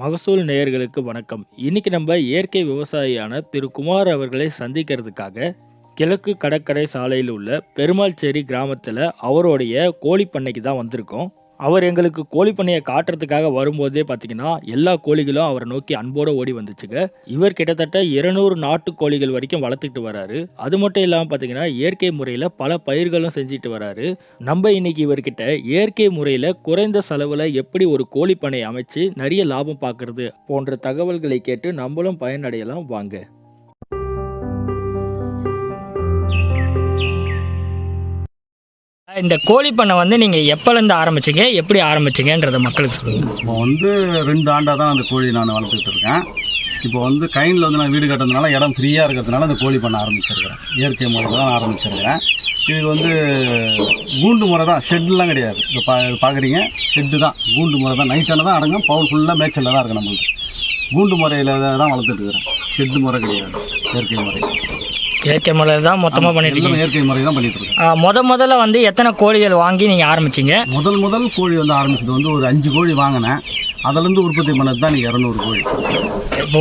மகசூல் நேயர்களுக்கு வணக்கம். இன்னைக்கு நம்ம இயற்கை விவசாயியான திரு குமார் அவர்களை சந்திக்கிறதுக்காக கிழக்கு கடற்கரை சாலையில் உள்ள பெருமாள்சேரி கிராமத்தில் அவருடைய கோழி பண்ணைக்கு தான் வந்திருக்கோம். அவர் எங்களுக்கு கோழி பண்ணையை காட்டுறதுக்காக வரும்போதே பார்த்தீங்கன்னா எல்லா கோழிகளும் அவரை நோக்கி அன்போடு ஓடி வந்துச்சுங்க. இவர் கிட்டத்தட்ட 200 நாட்டு கோழிகள் வரைக்கும் வளர்த்துட்டு வராரு. அது மட்டும் இல்லாமல் பார்த்தீங்கன்னா இயற்கை முறையில் பல பயிர்களும் செஞ்சுட்டு வராரு. நம்ம இன்னைக்கு இவர்கிட்ட இயற்கை முறையில் குறைந்த செலவில் எப்படி ஒரு கோழி பண்ணை அமைச்சு நிறைய லாபம் பார்க்கறது போன்ற தகவல்களை கேட்டு நம்மளும் பயனடையலாம் வாங்க. இந்த கோழி பண்ணை வந்து நீங்கள் எப்போலேருந்து ஆரம்பிச்சிங்க, எப்படி ஆரம்பிச்சிங்கன்றத மக்களுக்கு சொல்லுங்கள். இப்போ 2 ஆண்டாக தான் அந்த கோழி நான் வளர்த்துட்டு இருக்கேன். இப்போ கைனில் நான் வீடு கட்டுறதுனால இடம் ஃப்ரீயாக இருக்கிறதுனால அந்த கோழி பண்ண ஆரம்பிச்சிருக்கிறேன். இயற்கை முறையில் தான் ஆரம்பிச்சிருக்கிறேன். இது கூண்டு முறை தான், ஷெட்லாம் கிடையாது. இப்போ பார்க்குறீங்க, ஷெட்டு தான், கூண்டு முறை தான். நைட்டான தான் அடங்கும், பவுல் ஃபுல்லாக மேய்ச்சலில் தான் இருக்குது. நம்மளுக்கு கூண்டு முறையில் தான் வளர்த்துட்டு இருக்கிறேன். ஷெட்டு முறை கிடையாது, இயற்கை முறை. இயற்கை முறையில் தான் மொத்தமாக பண்ணிட்டு இருக்கீங்க. இயற்கை முறை தான் பண்ணிட்டு இருக்கேன். முதல்ல எத்தனை கோழிகள் வாங்கி நீங்கள் ஆரம்பிச்சிங்க? முதல் கோழி ஆரம்பிச்சது ஒரு 5 கோழி வாங்கினேன். அதிலேருந்து உற்பத்தி பண்ணது தான் நீங்கள் 200 கோழி. இப்போ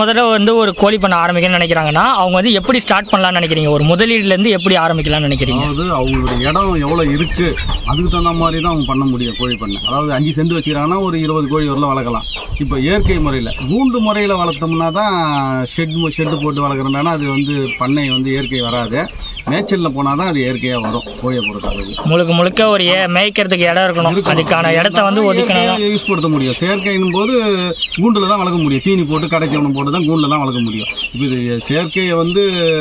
முதல்ல ஒரு கோழி பண்ண ஆரம்பிக்கணும்னு நினைக்கிறாங்கன்னா அவங்க எப்படி ஸ்டார்ட் பண்ணலாம்னு நினைக்கிறீங்க? ஒரு முதலீடுலேருந்து எப்படி ஆரம்பிக்கலாம்னு நினைக்கிறீங்க? அதாவது அவங்களுடைய இடம் எவ்வளோ இருக்குது அதுக்கு தகுந்த மாதிரி தான் அவங்க பண்ண முடியும் கோழி பண்ணை. அதாவது 5 சென்ட் வச்சுக்கிறாங்கன்னா ஒரு 20 கோழி வரல வளர்க்கலாம். இப்போ இயற்கை முறையில் கூண்டு முறையில் வளர்த்தோம்னா தான் ஷெட்டு போட்டு வளர்க்குறோம்னா அது பண்ணை இயற்கை வராது. மேய்ச்சலில் போனால் தான் அது இயற்கையாக வரும். கோழியை பொறுத்தளவு முழுக்க ஒரு மேய்க்கிறதுக்கு இடம் இருக்கணும். அதுக்கான இடத்த ஒதுக்கணும், யூஸ் படுத்த முடியும். செயற்கைன்னும் போது கூண்டில் தான் வளர்க்க முடியும். தீனி போட்டு கடைத்தவனம் போட்டு தான் கூண்டில் தான் வளர்க்க முடியும். இப்போ இது செயற்கையை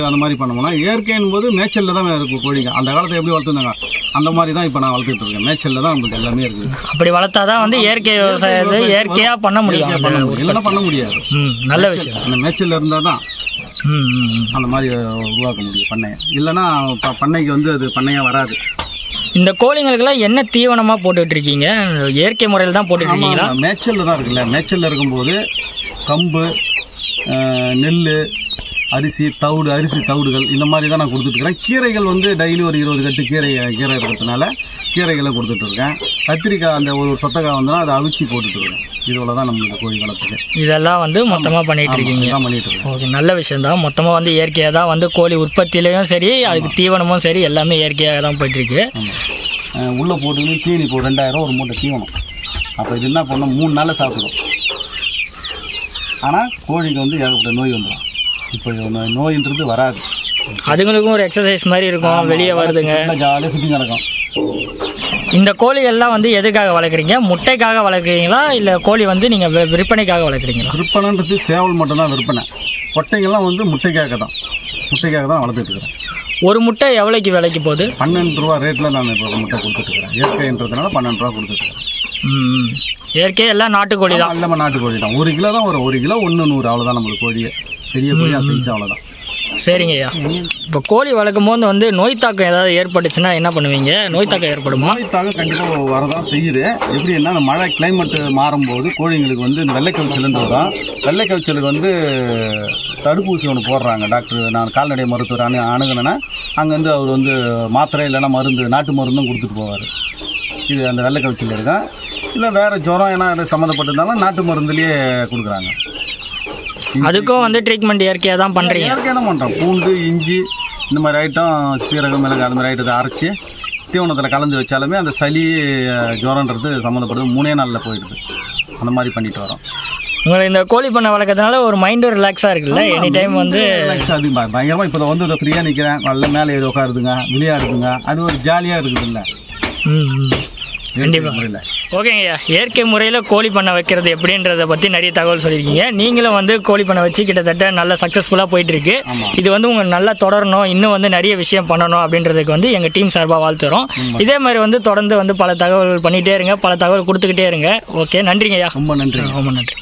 அந்த மாதிரி பண்ணோம்னா, இயற்கைன்னும் போது மேய்ச்சலில் தான் இருக்கும் கோழிங்க. அந்த காலத்தை எப்படி வளர்த்துருந்தாங்க அந்த மாதிரி தான் இப்போ நான் வளர்த்துட்டு இருக்கேன். மேய்ச்சலில் தான் நம்மளுக்கு எல்லாமே இருக்குது. அப்படி வளர்த்தா தான் இயற்கை விவசாயத்தை இயற்கையாக பண்ண முடியும். இல்லைன்னா பண்ண முடியாது. நல்ல விஷயம். அந்த மேய்ச்சலில் இருந்தால் தான் அந்த மாதிரி உருவாக்க முடியும் பண்ணையை. இல்லைன்னா பண்ணைக்கு அது பண்ணையாக வராது. இந்த கோழிங்களுக்கெல்லாம் என்ன தீவனமாக போட்டுட்டு இருக்கீங்க? இயற்கை முறையில் தான் போட்டுட்டு இருக்கீங்களா? மேய்ச்சலில் தான் இருக்குல்ல. மேய்ச்சலில் இருக்கும்போது கம்பு, நெல், அரிசி தவிடுகள் இந்த மாதிரி தான் நான் கொடுத்துட்ருக்கேன். கீரைகள் டெய்லி ஒரு 20 கட்டு கீரை இருக்கிறதுனால கீரைகளை கொடுத்துட்ருக்கேன். கத்திரிக்காய் அந்த ஒரு சொத்தக்காய் வந்தால் அதை அவிச்சு போட்டுட்ருக்கேன். இதில் தான் நம்மளுக்கு கோழி வளர்த்துக்கு இதெல்லாம் மொத்தமாக பண்ணிகிட்டு இருக்கீங்க. பண்ணிட்டு இருக்கேன். ஓகே, நல்ல விஷயம் தான். மொத்தமாக இயற்கையாக தான் கோழி உற்பத்தியிலையும் சரி, அதுக்கு தீவனமும் சரி, எல்லாமே இயற்கையாக தான் போயிட்டுருக்கு. உள்ளே போட்டு தீனி 2000 ஒரு மூட்டை தீவனம். அப்போ இது என்ன பண்ணோம், 3 நாளில் சாப்பிடும். ஆனால் கோழிக்கு ஏகப்பட்ட நோய் வந்துடும். இப்போ நோயின்றது வராது. அதுங்களுக்கும் ஒரு எக்ஸசைஸ் மாதிரி இருக்கும், வெளியே வருதுங்க, ஜாலியாக சுற்றி நடக்கும். இந்த கோழிகள்லாம் எதுக்காக வளர்க்குறீங்க? முட்டைக்காக வளர்க்குறீங்களா இல்லை கோழி நீங்கள் விற்பனைக்காக வளர்க்குறீங்களா? விற்பனைன்றது சேவல் மட்டும்தான் விற்பனை. கொட்டைங்கள்லாம் முட்டைக்காக தான் வளர்த்துட்டு இருக்கிறேன். ஒரு முட்டை எவ்வளோக்கு விலைக்கு போகுது? 12 ரூபா ரேட்டில் நான் இப்போ முட்டை கொடுத்துட்ருக்கிறேன். இயற்கைன்றதுனால 12 ரூபா கொடுத்துட்ருக்கேன். இயற்கை எல்லாம் நாட்டுக்கோழி தான். எல்லாமே நாட்டுக்கோழி தான். 1 கிலோ தான் வரும். 1 கிலோ 100 அவ்வளோதான் நம்மளுக்கு கோழியை. பெரிய கோழியாக சைஸ் அவ்வளோதான். சரிங்க ஐயா. இப்போ கோழி வளர்க்கும் போது நோய் தாக்கம் ஏதாவது ஏற்பட்டுச்சுன்னா என்ன பண்ணுவீங்க? நோய் தாக்கம் ஏற்படுமா? நோய் தாக்கம் கண்டிப்பாக வரதான் செய்யுது. எப்படின்னா மழை கிளைமேட்டு மாறும்போது கோழிங்களுக்கு இந்த வெள்ளை கவிச்சல்னு வரும். வெள்ளை கவிச்சலுக்கு தடுப்பூசி ஒன்று போடுறாங்க டாக்டர். நான் கால்நடை மருத்துவர் அணுகுனேன்னா அங்கேருந்து அவர் மாத்திரை இல்லைன்னா மருந்து, நாட்டு மருந்தும் கொடுத்துட்டு போவார். இது அந்த வெள்ளை கவிச்சல் இருக்கா, இல்லை வேறு ஜுரம் ஏன்னா சம்மந்தப்பட்டிருந்தாலும் நாட்டு மருந்துலேயே கொடுக்குறாங்க. அதுக்கும் ட்ரீட்மெண்ட் இயற்கையாக தான் பண்ணுறீங்க? இயற்கையாக தான் பண்ணுறோம். பூண்டு, இஞ்சி இந்த மாதிரி ஐட்டம், சீரகம், மிளகு அந்த மாதிரி ஐட்டத்தை அரைச்சி தீவனத்தில் கலந்து வச்சாலுமே அந்த சளி ஜுரன்றது சம்மந்தப்படுது 3 நாளில் போயிடுது. அந்த மாதிரி பண்ணிட்டு வரோம். உங்களுக்கு இந்த கோழி பண்ணை வளர்க்கறதுனால ஒரு மைண்டும் ரிலாக்ஸாக இருக்குல்ல? எனி டைம் ரிலாக்ஸ் அது பயங்கரமாக. இப்போ இதை ஃப்ரீயாக நிற்கிறேன், நல்ல மேலே ஏறி உட்காருதுங்க, விளையாடுதுங்க, அது ஒரு ஜாலியாக இருக்குது இல்லை? கண்டிப்பாக இல்லை. ஓகேங்கய்யா, இயற்கை முறையில் கோழி பண்ணை வைக்கிறது எப்படின்றத பற்றி நிறைய தகவல் சொல்லியிருக்கீங்க. நீங்களும் கோழி பண்ணை வச்சு கிட்டத்தட்ட நல்ல சக்ஸஸ்ஃபுல்லாக போயிட்டுருக்கு. இது உங்களுக்கு நல்லா தொடரணும், இன்னும் நிறைய விஷயம் பண்ணணும் அப்படின்றதுக்கு எங்கள் டீம் சார்பாக வாழ்த்துறோம். இதே மாதிரி தொடர்ந்து பல தகவல் பண்ணிகிட்டே இருங்க, பல தகவல் கொடுத்துக்கிட்டே இருங்க. ஓகே, நன்றிங்கய்யா. ரொம்ப நன்றி. ரொம்ப நன்றி.